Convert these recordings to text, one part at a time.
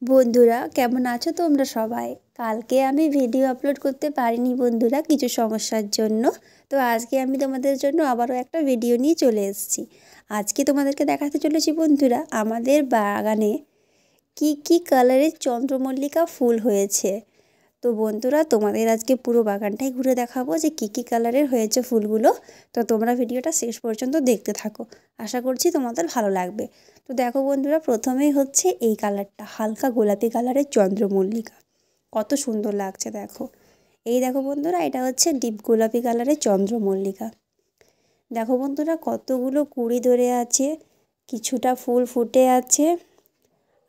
বন্ধুরা কেমন আছো তোমরা সবাই? কালকে আমি ভিডিও আপলোড করতে পারিনি বন্ধুরা, কিছু সমস্যার জন্য। তো আজকে আমি তোমাদের জন্য আবারও একটা ভিডিও নিয়ে চলে এসেছি। আজকে তোমাদেরকে দেখাতে চলেছি বন্ধুরা আমাদের বাগানে কি কালারের চন্দ্রমল্লিকা ফুল হয়েছে। তো বন্ধুরা তোমাদের আজকে পুরো বাগানটাই ঘুরে দেখাবো যে কি কালারের হয়েছে ফুলগুলো। তো তোমরা ভিডিওটা শেষ পর্যন্ত দেখতে থাকো, আশা করছি তোমাদের ভালো লাগবে। তো দেখো বন্ধুরা, প্রথমেই হচ্ছে এই কালারটা, হালকা গোলাপি কালারের চন্দ্রমল্লিকা, কত সুন্দর লাগছে দেখো। এই দেখো বন্ধুরা, এটা হচ্ছে ডিপ গোলাপি কালারের চন্দ্রমল্লিকা। দেখো বন্ধুরা কতগুলো কুঁড়ি ধরে আছে, কিছুটা ফুল ফুটে আছে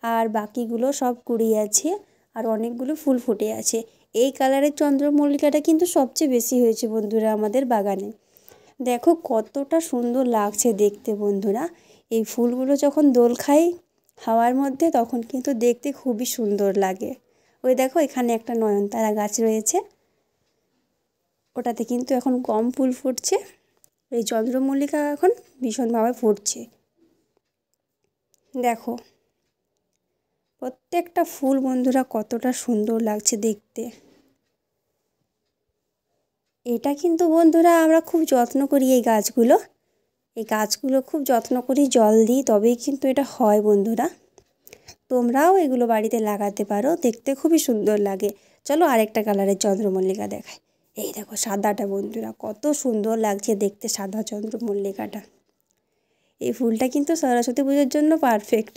আর বাকিগুলো সব কুঁড়ি আছে আর অনেকগুলো ফুল ফুটে আছে। এই কালারের চন্দ্রমল্লিকাটা কিন্তু সবচেয়ে বেশি হয়েছে বন্ধুরা আমাদের বাগানে। দেখো কতটা সুন্দর লাগছে দেখতে বন্ধুরা। এই ফুলগুলো যখন দোল খায় হাওয়ার মধ্যে তখন কিন্তু দেখতে খুবই সুন্দর লাগে। ওই দেখো এখানে একটা নয়নতারা গাছ রয়েছে, ওটাতে কিন্তু এখন কম ফুল ফুটছে। এই চন্দ্রমল্লিকা এখন ভীষণভাবে ফুটছে। দেখো প্রত্যেকটা ফুল বন্ধুরা কতটা সুন্দর লাগছে দেখতে। এটা কিন্তু বন্ধুরা আমরা খুব যত্ন করি এই গাছগুলো খুব যত্ন করি, জল দিই, তবেই কিন্তু এটা হয় বন্ধুরা। তোমরাও এগুলো বাড়িতে লাগাতে পারো, দেখতে খুবই সুন্দর লাগে। চলো আরেকটা কালারের চন্দ্রমল্লিকা দেখাই। এই দেখো সাদাটা বন্ধুরা, কত সুন্দর লাগছে দেখতে সাদা চন্দ্রমল্লিকাটা। এই ফুলটা কিন্তু সরস্বতী পুজোর জন্য পারফেক্ট,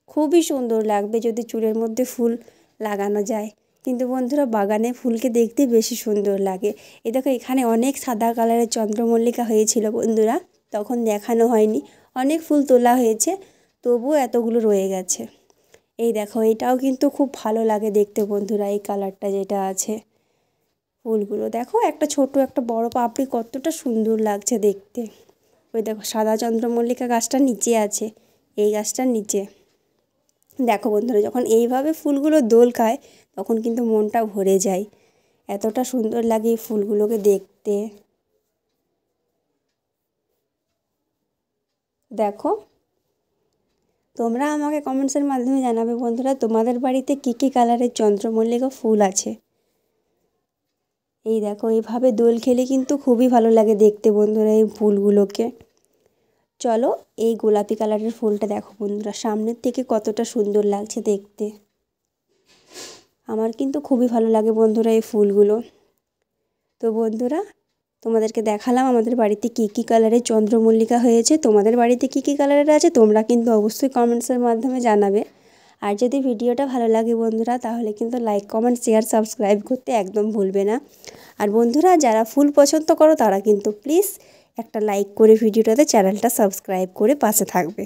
খুবই সুন্দর লাগবে যদি চুলের মধ্যে ফুল লাগানো যায়। কিন্তু বন্ধুরা বাগানে ফুলকে দেখতে বেশি সুন্দর লাগে। এই দেখো এখানে অনেক সাদা কালারের চন্দ্রমল্লিকা হয়েছিল বন্ধুরা, তখন দেখানো হয়নি। অনেক ফুল তোলা হয়েছে, তবুও এতগুলো রয়ে গেছে। এই দেখো এটাও কিন্তু খুব ভালো লাগে দেখতে বন্ধুরা, এই কালারটা যেটা আছে। ফুলগুলো দেখো একটা ছোট একটা বড় পাপড়ি, কতটা সুন্দর লাগছে দেখতে। ওই দেখো সাদা চন্দ্রমল্লিকা গাছটা নিচে আছে, এই গাছটার নিচে। দেখো বন্ধুরা যখন এইভাবে ফুলগুলো দোল খায় তখন কিন্তু মনটা ভরে যায়, এতটা সুন্দর লাগে এই ফুলগুলোকে দেখতে। দেখো তোমরা আমাকে কমেন্টসের মাধ্যমে জানাবে বন্ধুরা তোমাদের বাড়িতে কি কালারের চন্দ্রমল্লিকা ফুল আছে। এই দেখো এইভাবে দোল খেলে কিন্তু খুবই ভালো লাগে দেখতে বন্ধুরা এই ফুলগুলোকে। চলো এই গোলাপি কালারের ফুলটা দেখো বন্ধুরা, সামনের থেকে কতটা সুন্দর লাগছে দেখতে। আমার কিন্তু খুবই ভালো লাগে বন্ধুরা এই ফুলগুলো। তো বন্ধুরা তোমাদেরকে দেখালাম আমাদের বাড়িতে কি কালারের চন্দ্রমল্লিকা হয়েছে। তোমাদের বাড়িতে কি কালারের আছে তোমরা কিন্তু অবশ্যই কমেন্টসের মাধ্যমে জানাবে। আর যদি ভিডিওটা ভালো লাগে বন্ধুরা তাহলে কিন্তু লাইক কমেন্ট শেয়ার সাবস্ক্রাইব করতে একদম ভুলবে না। আর বন্ধুরা যারা ফুল পছন্দ করো তারা কিন্তু প্লিজ একটা লাইক করে ভিডিওটাতে চ্যানেলটা সাবস্ক্রাইব করে পাশে থাকবে।